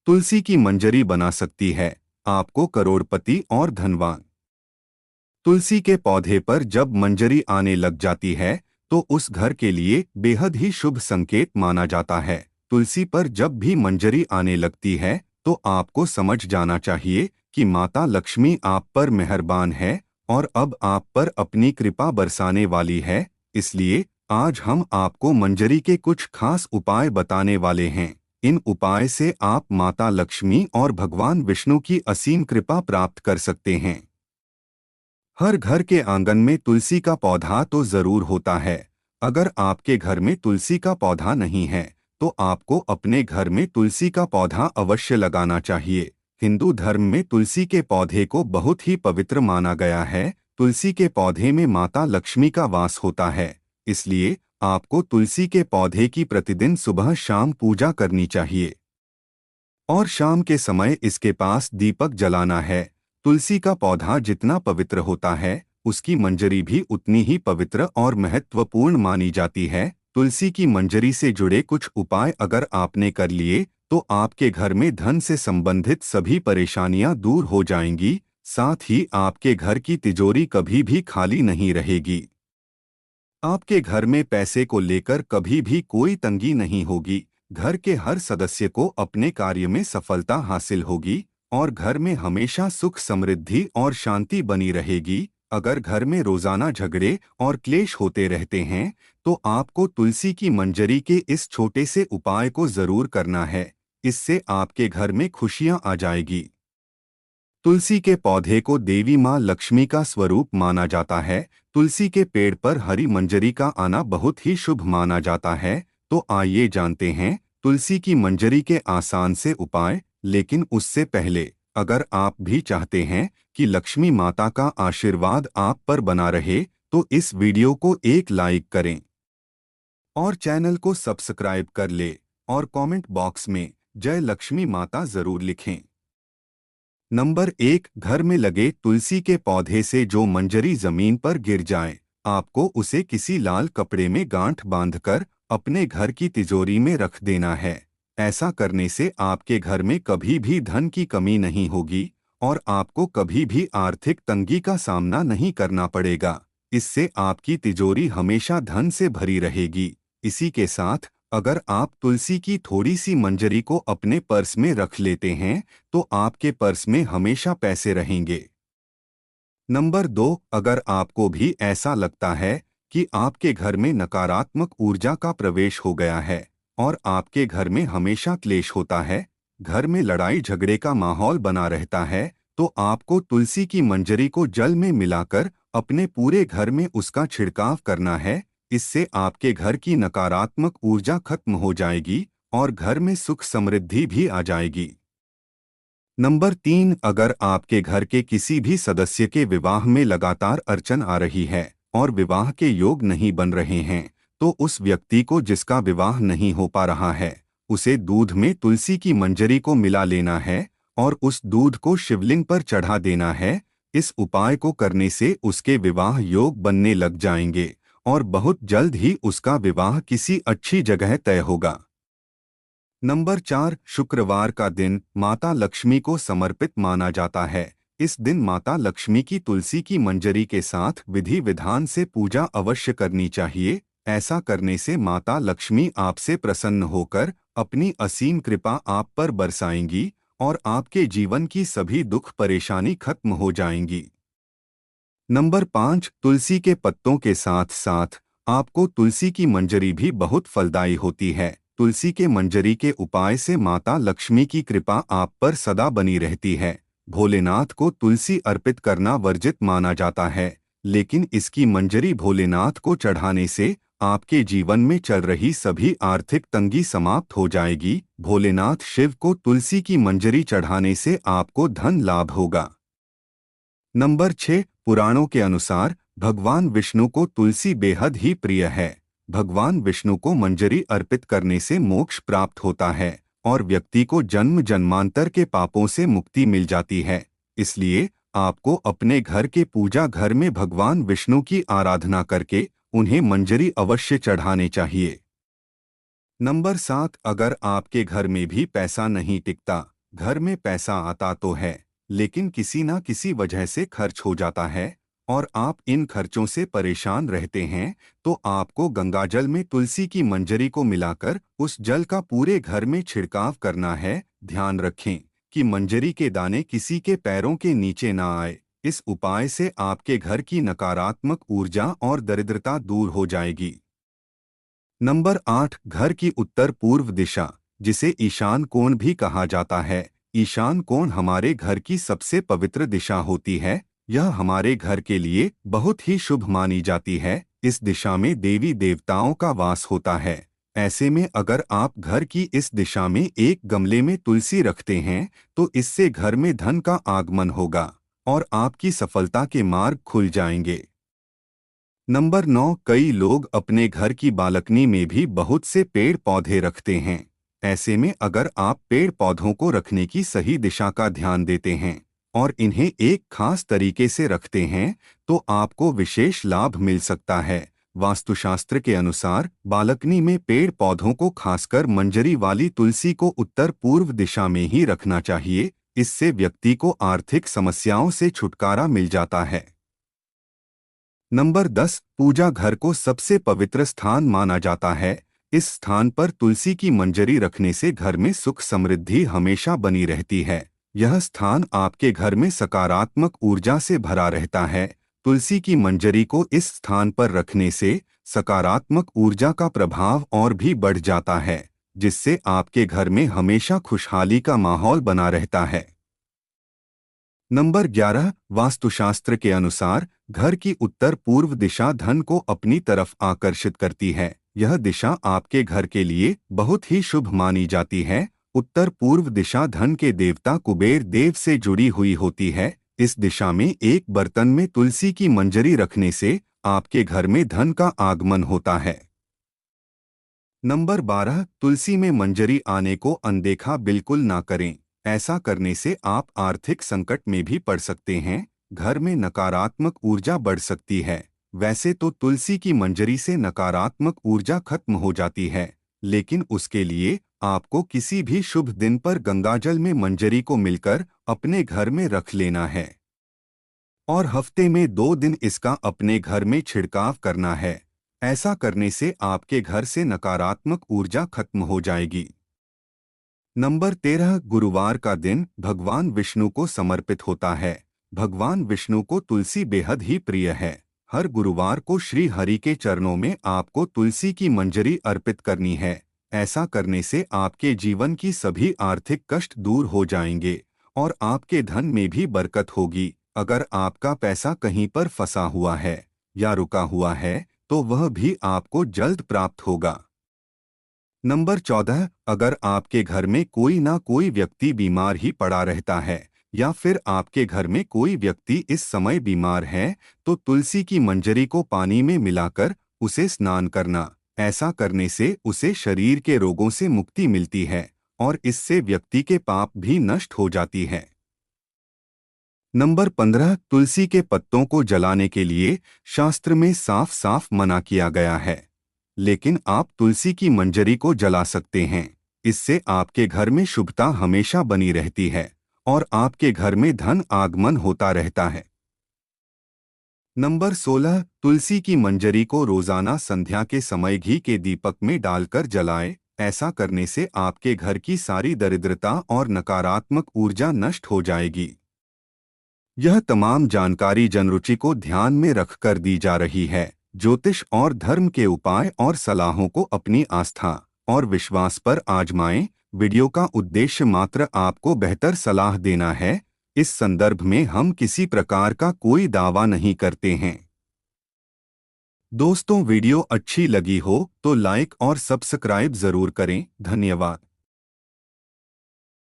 तुलसी की मंजरी बना सकती है आपको करोड़पति और धनवान। तुलसी के पौधे पर जब मंजरी आने लग जाती है तो उस घर के लिए बेहद ही शुभ संकेत माना जाता है। तुलसी पर जब भी मंजरी आने लगती है तो आपको समझ जाना चाहिए कि माता लक्ष्मी आप पर मेहरबान है और अब आप पर अपनी कृपा बरसाने वाली है। इसलिए आज हम आपको मंजरी के कुछ खास उपाय बताने वाले हैं। इन उपाय से आप माता लक्ष्मी और भगवान विष्णु की असीम कृपा प्राप्त कर सकते हैं। हर घर के आंगन में तुलसी का पौधा तो जरूर होता है। अगर आपके घर में तुलसी का पौधा नहीं है तो आपको अपने घर में तुलसी का पौधा अवश्य लगाना चाहिए। हिंदू धर्म में तुलसी के पौधे को बहुत ही पवित्र माना गया है। तुलसी के पौधे में माता लक्ष्मी का वास होता है। इसलिए आपको तुलसी के पौधे की प्रतिदिन सुबह शाम पूजा करनी चाहिए और शाम के समय इसके पास दीपक जलाना है। तुलसी का पौधा जितना पवित्र होता है उसकी मंजरी भी उतनी ही पवित्र और महत्वपूर्ण मानी जाती है। तुलसी की मंजरी से जुड़े कुछ उपाय अगर आपने कर लिए तो आपके घर में धन से संबंधित सभी परेशानियां दूर हो जाएंगी। साथ ही आपके घर की तिजोरी कभी भी खाली नहीं रहेगी। आपके घर में पैसे को लेकर कभी भी कोई तंगी नहीं होगी। घर के हर सदस्य को अपने कार्य में सफलता हासिल होगी और घर में हमेशा सुख समृद्धि और शांति बनी रहेगी। अगर घर में रोजाना झगड़े और क्लेश होते रहते हैं तो आपको तुलसी की मंजरी के इस छोटे से उपाय को जरूर करना है। इससे आपके घर में खुशियां आ जाएगी। तुलसी के पौधे को देवी माँ लक्ष्मी का स्वरूप माना जाता है। तुलसी के पेड़ पर हरी मंजरी का आना बहुत ही शुभ माना जाता है। तो आइए जानते हैं तुलसी की मंजरी के आसान से उपाय। लेकिन उससे पहले अगर आप भी चाहते हैं कि लक्ष्मी माता का आशीर्वाद आप पर बना रहे तो इस वीडियो को एक लाइक करें और चैनल को सब्सक्राइब कर ले और कमेंट बॉक्स में जय लक्ष्मी माता जरूर लिखें। नंबर 1, घर में लगे तुलसी के पौधे से जो मंजरी जमीन पर गिर जाए आपको उसे किसी लाल कपड़े में गांठ बांधकर अपने घर की तिजोरी में रख देना है। ऐसा करने से आपके घर में कभी भी धन की कमी नहीं होगी और आपको कभी भी आर्थिक तंगी का सामना नहीं करना पड़ेगा। इससे आपकी तिजोरी हमेशा धन से भरी रहेगी। इसी के साथ अगर आप तुलसी की थोड़ी सी मंजरी को अपने पर्स में रख लेते हैं तो आपके पर्स में हमेशा पैसे रहेंगे। नंबर 2, अगर आपको भी ऐसा लगता है कि आपके घर में नकारात्मक ऊर्जा का प्रवेश हो गया है और आपके घर में हमेशा क्लेश होता है, घर में लड़ाई झगड़े का माहौल बना रहता है, तो आपको तुलसी की मंजरी को जल में मिलाकर अपने पूरे घर में उसका छिड़काव करना है। इससे आपके घर की नकारात्मक ऊर्जा खत्म हो जाएगी और घर में सुख समृद्धि भी आ जाएगी। नंबर 3, अगर आपके घर के किसी भी सदस्य के विवाह में लगातार अड़चन आ रही है और विवाह के योग नहीं बन रहे हैं तो उस व्यक्ति को जिसका विवाह नहीं हो पा रहा है उसे दूध में तुलसी की मंजरी को मिला लेना है और उस दूध को शिवलिंग पर चढ़ा देना है। इस उपाय को करने से उसके विवाह योग बनने लग जाएंगे और बहुत जल्द ही उसका विवाह किसी अच्छी जगह तय होगा। नंबर 4, शुक्रवार का दिन माता लक्ष्मी को समर्पित माना जाता है। इस दिन माता लक्ष्मी की तुलसी की मंजरी के साथ विधि विधान से पूजा अवश्य करनी चाहिए। ऐसा करने से माता लक्ष्मी आपसे प्रसन्न होकर अपनी असीम कृपा आप पर बरसाएंगी और आपके जीवन की सभी दुख परेशानी खत्म हो जाएंगी। नंबर 5, तुलसी के पत्तों के साथ साथ आपको तुलसी की मंजरी भी बहुत फलदायी होती है। तुलसी के मंजरी के उपाय से माता लक्ष्मी की कृपा आप पर सदा बनी रहती है। भोलेनाथ को तुलसी अर्पित करना वर्जित माना जाता है, लेकिन इसकी मंजरी भोलेनाथ को चढ़ाने से आपके जीवन में चल रही सभी आर्थिक तंगी समाप्त हो जाएगी। भोलेनाथ शिव को तुलसी की मंजरी चढ़ाने से आपको धन लाभ होगा। नंबर 6, पुराणों के अनुसार भगवान विष्णु को तुलसी बेहद ही प्रिय है। भगवान विष्णु को मंजरी अर्पित करने से मोक्ष प्राप्त होता है और व्यक्ति को जन्म जन्मांतर के पापों से मुक्ति मिल जाती है। इसलिए आपको अपने घर के पूजा घर में भगवान विष्णु की आराधना करके उन्हें मंजरी अवश्य चढ़ाने चाहिए। नंबर 7, अगर आपके घर में भी पैसा नहीं टिकता, घर में पैसा आता तो है लेकिन किसी ना किसी वजह से खर्च हो जाता है और आप इन खर्चों से परेशान रहते हैं, तो आपको गंगाजल में तुलसी की मंजरी को मिलाकर उस जल का पूरे घर में छिड़काव करना है। ध्यान रखें कि मंजरी के दाने किसी के पैरों के नीचे ना आए। इस उपाय से आपके घर की नकारात्मक ऊर्जा और दरिद्रता दूर हो जाएगी। नंबर 8, घर की उत्तर पूर्व दिशा, जिसे ईशान कोण भी कहा जाता है। ईशान कोण हमारे घर की सबसे पवित्र दिशा होती है। यह हमारे घर के लिए बहुत ही शुभ मानी जाती है। इस दिशा में देवी देवताओं का वास होता है। ऐसे में अगर आप घर की इस दिशा में एक गमले में तुलसी रखते हैं, तो इससे घर में धन का आगमन होगा और आपकी सफलता के मार्ग खुल जाएंगे। नंबर 9, कई लोग अपने घर की बालकनी में भी बहुत से पेड़ पौधे रखते हैं। ऐसे में अगर आप पेड़ पौधों को रखने की सही दिशा का ध्यान देते हैं और इन्हें एक खास तरीके से रखते हैं, तो आपको विशेष लाभ मिल सकता है। वास्तुशास्त्र के अनुसार बालकनी में पेड़ पौधों को, खासकर मंजरी वाली तुलसी को, उत्तर पूर्व दिशा में ही रखना चाहिए। इससे व्यक्ति को आर्थिक समस्याओं से छुटकारा मिल जाता है। नंबर 10, पूजा घर को सबसे पवित्र स्थान माना जाता है। इस स्थान पर तुलसी की मंजरी रखने से घर में सुख समृद्धि हमेशा बनी रहती है। यह स्थान आपके घर में सकारात्मक ऊर्जा से भरा रहता है। तुलसी की मंजरी को इस स्थान पर रखने से सकारात्मक ऊर्जा का प्रभाव और भी बढ़ जाता है, जिससे आपके घर में हमेशा खुशहाली का माहौल बना रहता है। नंबर 11, वास्तुशास्त्र के अनुसार घर की उत्तर पूर्व दिशा धन को अपनी तरफ आकर्षित करती है। यह दिशा आपके घर के लिए बहुत ही शुभ मानी जाती है। उत्तर पूर्व दिशा धन के देवता कुबेर देव से जुड़ी हुई होती है। इस दिशा में एक बर्तन में तुलसी की मंजरी रखने से आपके घर में धन का आगमन होता है। नंबर 12, तुलसी में मंजरी आने को अनदेखा बिल्कुल ना करें। ऐसा करने से आप आर्थिक संकट में भी पड़ सकते हैं। घर में नकारात्मक ऊर्जा बढ़ सकती है। वैसे तो तुलसी की मंजरी से नकारात्मक ऊर्जा खत्म हो जाती है, लेकिन उसके लिए आपको किसी भी शुभ दिन पर गंगाजल में मंजरी को मिलकर अपने घर में रख लेना है और हफ्ते में 2 दिन इसका अपने घर में छिड़काव करना है। ऐसा करने से आपके घर से नकारात्मक ऊर्जा खत्म हो जाएगी। नंबर 13, गुरुवार का दिन भगवान विष्णु को समर्पित होता है। भगवान विष्णु को तुलसी बेहद ही प्रिय है। हर गुरुवार को श्री हरि के चरणों में आपको तुलसी की मंजरी अर्पित करनी है। ऐसा करने से आपके जीवन की सभी आर्थिक कष्ट दूर हो जाएंगे और आपके धन में भी बरकत होगी। अगर आपका पैसा कहीं पर फंसा हुआ है या रुका हुआ है, तो वह भी आपको जल्द प्राप्त होगा। नंबर 14, अगर आपके घर में कोई ना कोई व्यक्ति बीमार ही पड़ा रहता है या फिर आपके घर में कोई व्यक्ति इस समय बीमार है, तो तुलसी की मंजरी को पानी में मिलाकर उसे स्नान करना। ऐसा करने से उसे शरीर के रोगों से मुक्ति मिलती है और इससे व्यक्ति के पाप भी नष्ट हो जाती है। नंबर 15, तुलसी के पत्तों को जलाने के लिए शास्त्र में साफ साफ मना किया गया है, लेकिन आप तुलसी की मंजरी को जला सकते हैं। इससे आपके घर में शुभता हमेशा बनी रहती है और आपके घर में धन आगमन होता रहता है। नंबर 16, तुलसी की मंजरी को रोजाना संध्या के समय घी के दीपक में डालकर जलाएं। ऐसा करने से आपके घर की सारी दरिद्रता और नकारात्मक ऊर्जा नष्ट हो जाएगी। यह तमाम जानकारी जनरुचि को ध्यान में रखकर दी जा रही है। ज्योतिष और धर्म के उपाय और सलाहों को अपनी आस्था और विश्वास पर आजमाएं। वीडियो का उद्देश्य मात्र आपको बेहतर सलाह देना है। इस संदर्भ में हम किसी प्रकार का कोई दावा नहीं करते हैं। दोस्तों, वीडियो अच्छी लगी हो तो लाइक और सब्सक्राइब जरूर करें। धन्यवाद।